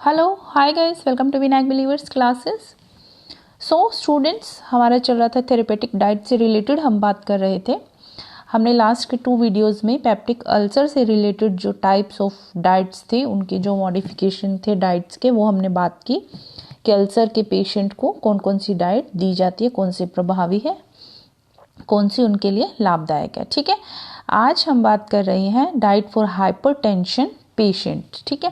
Hello hi guys, welcome to Vinayak believers classes. So students, हमारा चल रहा था थेरेपेटिक डाइट से रिलेटेड हम बात कर रहे थे। हमने लास्ट के 2 वीडियोस में पेप्टिक अल्सर से रिलेटेड जो टाइप्स ऑफ डाइट्स थे, उनके जो मॉडिफिकेशन थे डाइट्स के, वो हमने बात की कि अल्सर के पेशेंट को कौन कौन सी डाइट दी जाती है, कौन सी प्रभावी है, कौन सी उनके लिए लाभदायक है। ठीक है, आज हम बात कर रहे हैं डाइट फॉर हाइपरटेंशन पेशेंट। ठीक है,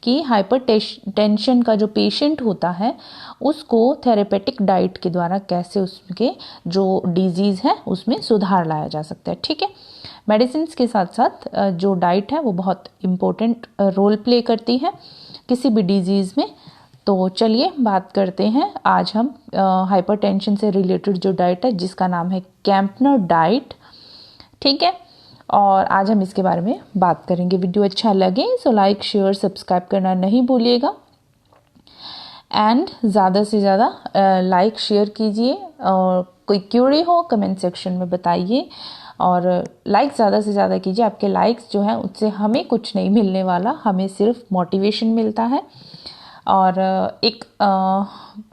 कि हाइपरटेंशन का जो पेशेंट होता है उसको थेरेपेटिक डाइट के द्वारा कैसे उसके जो डिजीज़ है उसमें सुधार लाया जा सकता है। ठीक है, मेडिसिन के साथ साथ जो डाइट है वो बहुत इम्पोर्टेंट रोल प्ले करती है किसी भी डिजीज़ में। तो चलिए बात करते हैं आज हम हाइपरटेंशन से रिलेटेड जो डाइट है जिसका नाम है कैंपनर डाइट। ठीक है, और आज हम इसके बारे में बात करेंगे। वीडियो अच्छा लगे तो लाइक शेयर सब्सक्राइब करना नहीं भूलिएगा एंड ज़्यादा से ज़्यादा लाइक शेयर कीजिए, और कोई क्यूरी हो कमेंट सेक्शन में बताइए, और लाइक ज़्यादा से ज़्यादा कीजिए। आपके लाइक्स जो हैं उससे हमें कुछ नहीं मिलने वाला, हमें सिर्फ मोटिवेशन मिलता है और एक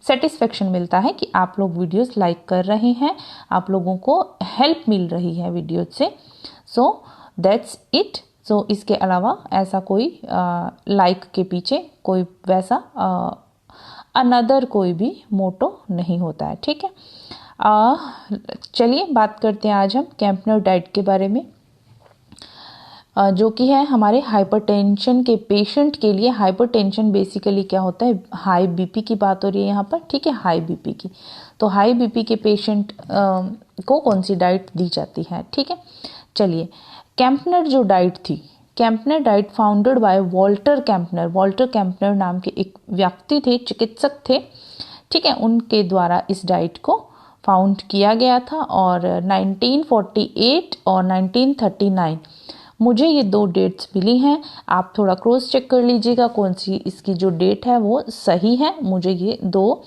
सेटिस्फेक्शन मिलता है कि आप लोग वीडियोस लाइक कर रहे हैं, आप लोगों को हेल्प मिल रही है वीडियोस से। So that's it. सो इसके अलावा ऐसा कोई लाइक के पीछे कोई वैसा अनदर कोई भी मोटो नहीं होता है। ठीक है, चलिए बात करते हैं आज हम कैंपनर डाइट के बारे में, जो कि है हमारे हाइपरटेंशन के पेशेंट के लिए। हाइपरटेंशन बेसिकली क्या होता है, हाई बीपी की बात हो रही है यहाँ पर। ठीक है, हाई बीपी की। तो हाई बीपी के पेशेंट को कौन सी डाइट दी जाती है। ठीक है, चलिए कैंपनर जो डाइट थी, Kempner diet founded by Walter Kempner. Walter Kempner नाम के एक व्यक्ति थे, चिकित्सक थे। ठीक है, उनके द्वारा इस डाइट को फाउंड किया गया था, और 1948 और 1939 मुझे ये 2 डेट्स मिली हैं। आप थोड़ा क्रॉस चेक कर लीजिएगा कौन सी इसकी जो डेट है वो सही है। मुझे ये 2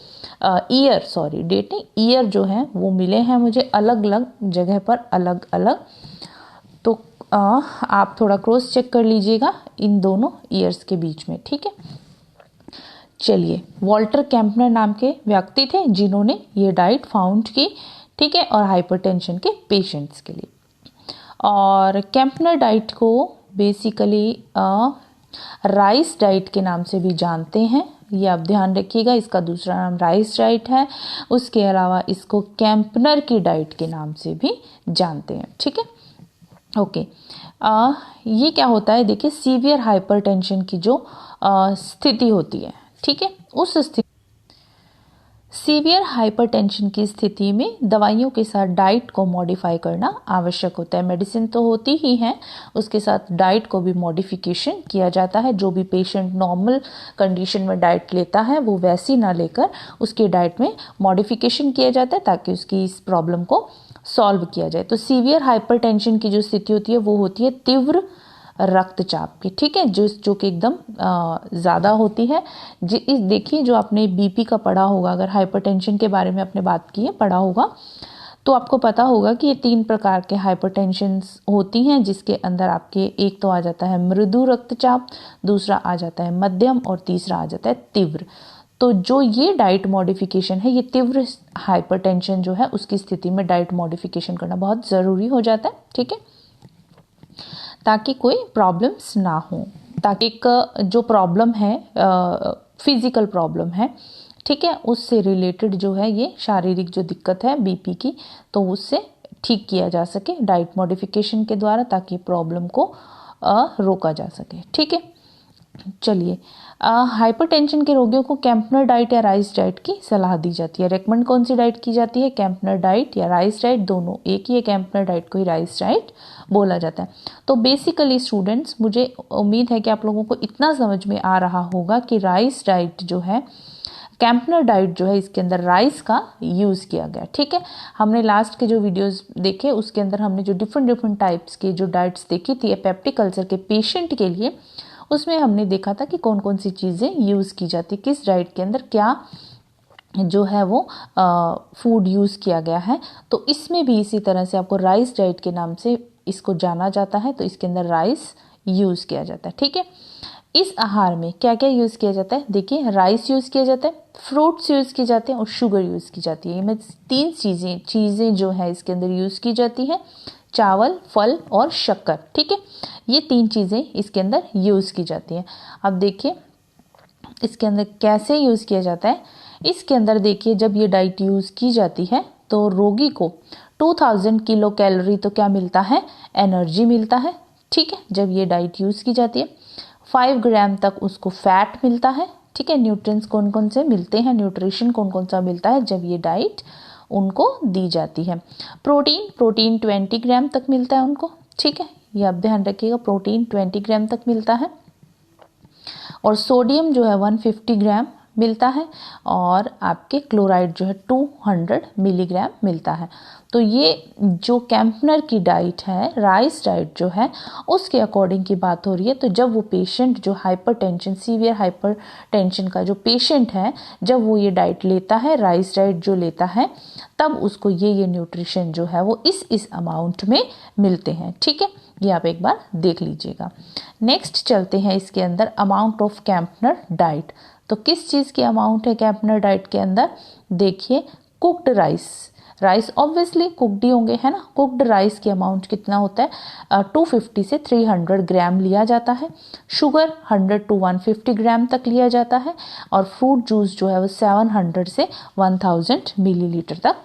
ईयर, सॉरी डेट नहीं, ईयर जो है वो मिले हैं मुझे अलग अलग जगह पर, अलग अलग। तो आप थोड़ा क्रॉस चेक कर लीजिएगा इन दोनों ईयर्स के बीच में। ठीक है, चलिए वॉल्टर कैंपनर नाम के व्यक्ति थे जिन्होंने ये डाइट फाउंड की। ठीक है, और हाइपरटेंशन के पेशेंट्स के लिए। और कैंपनर डाइट को बेसिकली राइस डाइट के नाम से भी जानते हैं, ये आप ध्यान रखिएगा। इसका दूसरा नाम राइस डाइट है। उसके अलावा इसको कैंपनर की डाइट के नाम से भी जानते हैं। ठीक है, ओके। ये क्या होता है, देखिए सीवियर हाइपरटेंशन की जो स्थिति होती है, ठीक है, उस स्थिति सीवियर हाइपरटेंशन की स्थिति में दवाइयों के साथ डाइट को मॉडिफाई करना आवश्यक होता है। मेडिसिन तो होती ही है, उसके साथ डाइट को भी मॉडिफिकेशन किया जाता है। जो भी पेशेंट नॉर्मल कंडीशन में डाइट लेता है वो वैसी ना लेकर उसकी डाइट में मॉडिफिकेशन किया जाता है ताकि उसकी इस प्रॉब्लम को सॉल्व किया जाए। तो सीवियर हाइपरटेंशन की जो स्थिति होती है वो होती है तीव्र रक्तचाप की। ठीक है, जो कि एकदम ज़्यादा होती है। देखिए जो आपने बीपी का पढ़ा होगा, अगर हाइपरटेंशन के बारे में आपने बात की है, पढ़ा होगा, तो आपको पता होगा कि ये 3 प्रकार के हाइपरटेंशन होती हैं, जिसके अंदर आपके एक तो आ जाता है मृदु रक्तचाप, दूसरा आ जाता है मध्यम, और तीसरा आ जाता है तीव्र। तो जो ये डाइट मॉडिफिकेशन है, ये तीव्र हाइपरटेंशन जो है उसकी स्थिति में डाइट मॉडिफिकेशन करना बहुत ज़रूरी हो जाता है। ठीक है, ताकि कोई प्रॉब्लम्स ना हो, ताकि एक जो प्रॉब्लम है फिजिकल प्रॉब्लम है, ठीक है, उससे रिलेटेड जो है ये शारीरिक जो दिक्कत है बीपी की, तो उससे ठीक किया जा सके डाइट मॉडिफिकेशन के द्वारा, ताकि प्रॉब्लम को रोका जा सके। ठीक है, चलिए हाइपरटेंशन के रोगियों को कैंपनर डाइट या राइस डाइट की सलाह दी जाती है। रेकमेंड कौन सी डाइट की जाती है, कैंपनर डाइट या राइस डाइट, दोनों एक ही है। कैंपनर डाइट को ही राइस डाइट बोला जाता है। तो बेसिकली स्टूडेंट्स, मुझे उम्मीद है कि आप लोगों को इतना समझ में आ रहा होगा कि राइस डाइट जो है, कैंपनर डाइट जो है, इसके अंदर राइस का यूज़ किया गया। ठीक है, हमने लास्ट के जो वीडियोस देखे उसके अंदर हमने जो डिफरेंट टाइप्स की जो डाइट्स देखी थी पेप्टिक अल्सर के पेशेंट के लिए, उसमें हमने देखा था कि कौन कौन सी चीज़ें यूज़ की जाती, किस डाइट के अंदर क्या जो है वो फूड यूज़ किया गया है। तो इसमें भी इसी तरह से आपको राइस डाइट के नाम से इसको जाना जाता है। तो इसके अंदर राइस यूज़ किया जाता है। ठीक है, इस आहार में क्या क्या यूज़ किया जाता है? देखिए, राइस यूज़ किया जाता है, फ्रूट्स यूज़ किए जाते हैं और शुगर यूज़ की जाती है। ये में 3 चीज़ें जो है इसके अंदर यूज़ की जाती है, चावल, फल और शक्कर। ठीक है, ये 3 चीज़ें इसके अंदर यूज़ की जाती हैं। अब देखिए इसके अंदर कैसे यूज़ किया जाता है। इसके अंदर देखिए, जब ये डाइट यूज़ की जाती है तो रोगी को 2000 किलो कैलोरी तो क्या मिलता है? एनर्जी मिलता है। ठीक है, जब ये डाइट यूज़ की जाती है 5 ग्राम तक उसको फैट मिलता है। ठीक है, न्यूट्रिएंट्स कौन कौन से मिलते हैं, न्यूट्रिशन कौन कौन सा मिलता है जब ये डाइट उनको दी जाती है। प्रोटीन 20 ग्राम तक मिलता है उनको। ठीक है, ये आप ध्यान रखिएगा, प्रोटीन 20 ग्राम तक मिलता है और सोडियम जो है 150 ग्राम मिलता है और आपके क्लोराइड जो है 200 मिलीग्राम मिलता है। तो ये जो कैंपनर की डाइट है, राइस डाइट जो है, उसके अकॉर्डिंग की बात हो रही है। तो जब वो पेशेंट जो हाइपरटेंशन, सीवियर हाइपरटेंशन का जो पेशेंट है, जब वो ये डाइट लेता है, राइस डाइट जो लेता है, तब उसको ये न्यूट्रिशन जो है वो इस अमाउंट में मिलते हैं। ठीक है, ये आप एक बार देख लीजिएगा। नेक्स्ट चलते हैं इसके अंदर अमाउंट ऑफ कैंपनर डाइट। तो किस चीज़ की अमाउंट है कैंपनर डाइट के अंदर? देखिए, कुक्ड राइस ऑब्वियसली कुक्ड ही होंगे, है ना। कुक्ड राइस की अमाउंट कितना होता है? 250 से 300 ग्राम लिया जाता है। शुगर 100 to 150 ग्राम तक लिया जाता है और फ्रूट जूस जो है वो 700 से 1000 मिलीलीटर तक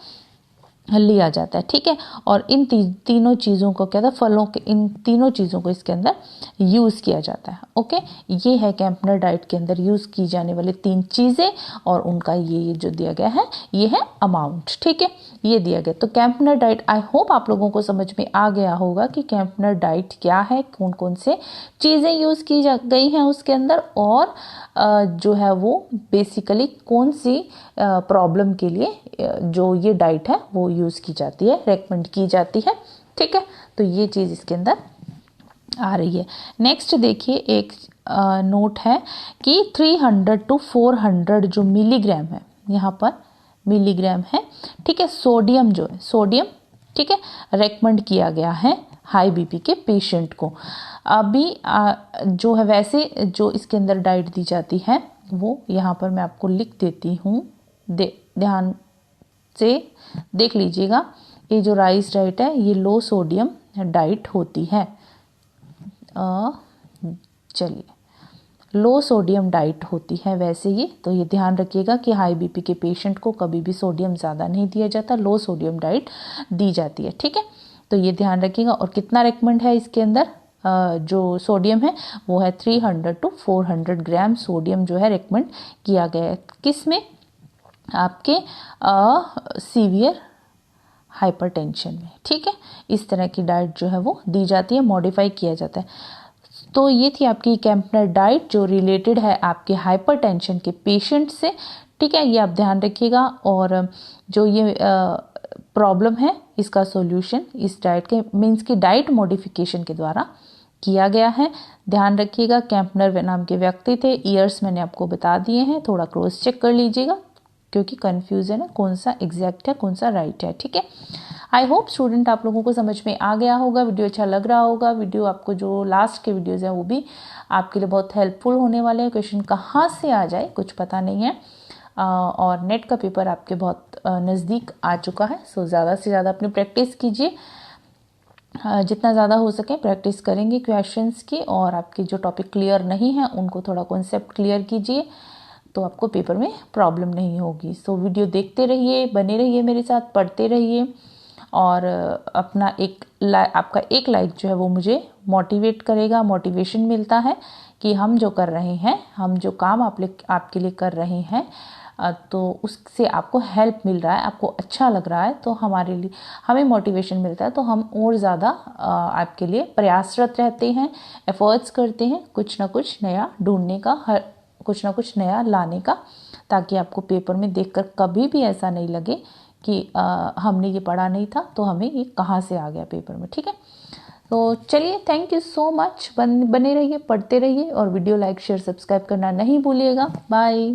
लिया जाता है। ठीक है, और इन तीनों चीज़ों को क्या था, फलों के इन तीनों चीज़ों को इसके अंदर यूज़ किया जाता है। ओके, ये है कैंपनर डाइट के अंदर यूज़ की जाने वाली 3 चीज़ें और उनका ये जो दिया गया है ये है अमाउंट। ठीक है, ये दिया गया। तो कैंपनर डाइट, आई होप आप लोगों को समझ में आ गया होगा कि कैंपनर डाइट क्या है, कौन कौन से चीज़ें यूज़ की गई हैं उसके अंदर और जो है वो बेसिकली कौन सी प्रॉब्लम के लिए जो ये डाइट है वो यूज़ की जाती है, रेकमेंड की जाती है। ठीक है, तो ये चीज़ इसके अंदर आ रही है। नेक्स्ट देखिए, एक नोट है कि 300 to 400 जो मिलीग्राम है, यहाँ पर मिलीग्राम है। ठीक है, सोडियम जो है, सोडियम, ठीक है, रेकमेंड किया गया है हाई बीपी के पेशेंट को। अभी जो है वैसे जो इसके अंदर डाइट दी जाती है वो यहाँ पर मैं आपको लिख देती हूँ, ध्यान से देख लीजिएगा। ये जो राइस डाइट है ये लो सोडियम डाइट होती है। चलिए, लो सोडियम डाइट होती है वैसे ये, तो ये ध्यान रखिएगा कि हाई बीपी के पेशेंट को कभी भी सोडियम ज़्यादा नहीं दिया जाता, लो सोडियम डाइट दी जाती है। ठीक है, तो ये ध्यान रखिएगा। और कितना रेकमेंड है इसके अंदर जो सोडियम है वो है 300 to 400 ग्राम सोडियम जो है रेकमेंड किया गया है। किस में? आपके सीवियर हाइपरटेंशन में। ठीक है, इस तरह की डाइट जो है वो दी जाती है, मॉडिफाई किया जाता है। तो ये थी आपकी कैंपनर डाइट जो रिलेटेड है आपके हाइपरटेंशन के पेशेंट से। ठीक है, ये आप ध्यान रखिएगा। और जो ये प्रॉब्लम है इसका सॉल्यूशन इस डाइट के मीन्स की डाइट मॉडिफिकेशन के द्वारा किया गया है। ध्यान रखिएगा, कैंपनर नाम के व्यक्ति थे, ईयर्स मैंने आपको बता दिए हैं, थोड़ा क्रॉस चेक कर लीजिएगा क्योंकि कन्फ्यूजन है कौन सा एग्जैक्ट है कौन सा राइट है। ठीक है, आई होप स्टूडेंट आप लोगों को समझ में आ गया होगा, वीडियो अच्छा लग रहा होगा। वीडियो आपको जो लास्ट के वीडियोज़ हैं वो भी आपके लिए बहुत हेल्पफुल होने वाले हैं। क्वेश्चन कहाँ से आ जाए कुछ पता नहीं है और नेट का पेपर आपके बहुत नज़दीक आ चुका है। सो ज़्यादा से ज़्यादा अपनी प्रैक्टिस कीजिए, जितना ज़्यादा हो सके प्रैक्टिस करेंगे क्वेश्चंस की, और आपके जो टॉपिक क्लियर नहीं है उनको थोड़ा कॉन्सेप्ट क्लियर कीजिए तो आपको पेपर में प्रॉब्लम नहीं होगी। सो वीडियो देखते रहिए, बने रहिए मेरे साथ, पढ़ते रहिए और अपना आपका एक लाइक जो है वो मुझे मोटिवेट करेगा, मोटिवेशन मिलता है कि हम जो कर रहे हैं, हम जो काम आपके लिए कर रहे हैं तो उससे आपको हेल्प मिल रहा है, आपको अच्छा लग रहा है, तो हमारे लिए हमें मोटिवेशन मिलता है, तो हम और ज़्यादा आपके लिए प्रयासरत रहते हैं, एफर्ट्स करते हैं कुछ ना कुछ नया ढूंढने का, कुछ ना कुछ नया लाने का, ताकि आपको पेपर में देखकर कभी भी ऐसा नहीं लगे कि हमने ये पढ़ा नहीं था तो हमें ये कहाँ से आ गया पेपर में। ठीक है, तो चलिए, थैंक यू सो मच। बने रहिए, पढ़ते रहिए और वीडियो लाइक शेयर सब्सक्राइब करना नहीं भूलिएगा। बाय।